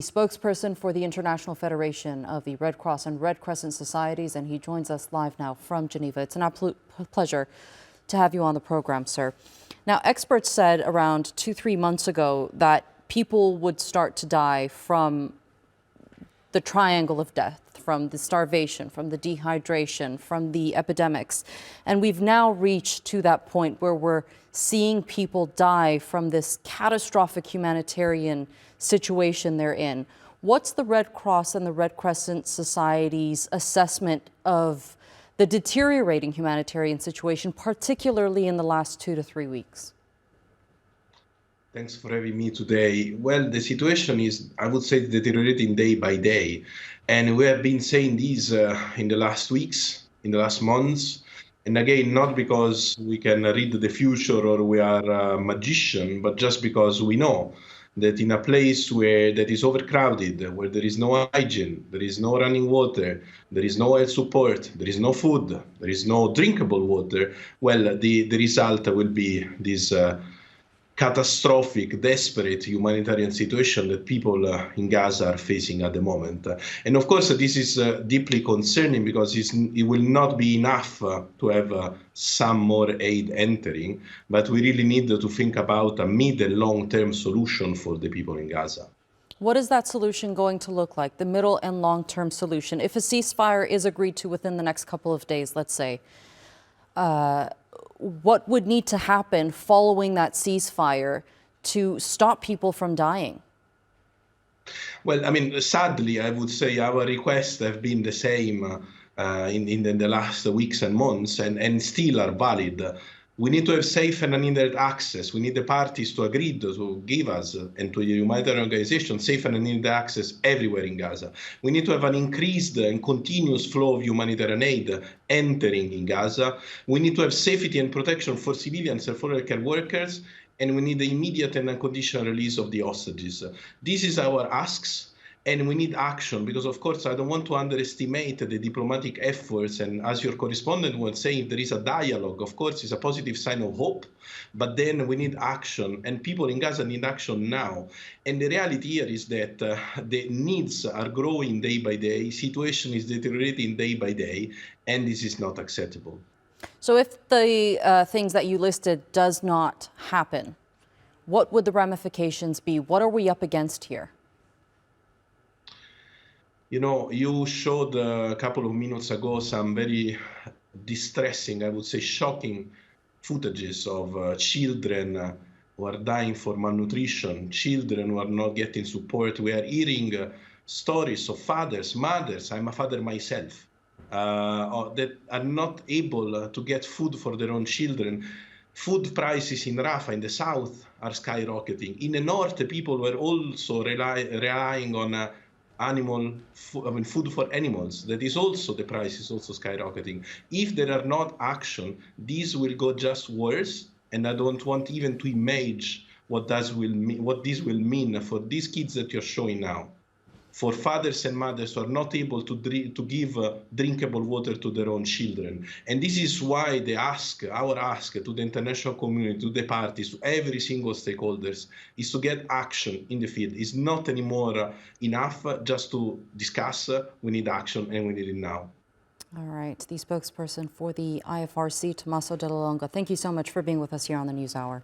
Spokesperson for the International Federation of the Red Cross and Red Crescent Societies, and he joins us live now from Geneva. It's an absolute pleasure to have you on the program, sir. Now, experts said around 2-3 months ago that people would start to die from the triangle of death, from the starvation, from the dehydration, from the epidemics. And we've now reached to that point where we're seeing people die from this catastrophic humanitarian situation they're in. What's the Red Cross and the Red Crescent Society's assessment of the deteriorating humanitarian situation, particularly in the last 2 to 3 weeks? Thanks for having me today. Well, the situation is, I would say, deteriorating day by day. And we have been saying this in the last weeks, in the last months. And again, not because we can read the future or we are a magician, but just because we know that in a place where that is overcrowded, where there is no hygiene, there is no running water, there is no health support, there is no food, there is no drinkable water, well, the result will be this catastrophic, desperate humanitarian situation that people in Gaza are facing at the moment. And of course, this is deeply concerning because it will not be enough to have some more aid entering, but we really need to think about a mid and long-term solution for the people in Gaza. What is that solution going to look like, the middle and long-term solution? If a ceasefire is agreed to within the next couple of days, let's say, what would need to happen following that ceasefire to stop people from dying? Well, I mean, sadly, I would say our requests have been the same in the last weeks and months and still are valid. We need to have safe and uninterrupted access. We need the parties to agree to give us and to the humanitarian organization safe and uninterrupted access everywhere in Gaza. We need to have an increased and continuous flow of humanitarian aid entering in Gaza. We need to have safety and protection for civilians and for healthcare workers, and we need the immediate and unconditional release of the hostages. This is our asks. And we need action because, of course, I don't want to underestimate the diplomatic efforts. And as your correspondent was saying, if there is a dialogue, of course, it's a positive sign of hope. But then we need action, and people in Gaza need action now. And the reality here is that the needs are growing day by day. Situation is deteriorating day by day, and this is not acceptable. So if the things that you listed does not happen, what would the ramifications be? What are we up against here? You know, you showed a couple of minutes ago some very distressing, I would say shocking footages of children who are dying for malnutrition, children who are not getting support. We are hearing stories of fathers, mothers, I'm a father myself, that are not able to get food for their own children. Food prices in Rafah, in the south, are skyrocketing. In the north, people were also relying on food for animals. That is also, the price is also skyrocketing. If there are not action, this will go just worse. And I don't want even to imagine what this will mean for these kids that you're showing now. For fathers and mothers who are not able to give drinkable water to their own children. And this is why our ask to the international community, to the parties, to every single stakeholders, is to get action in the field. It's not anymore enough just to discuss. We need action, and we need it now. All right. The spokesperson for the IFRC, Tommaso Della Longa, thank you so much for being with us here on the NewsHour.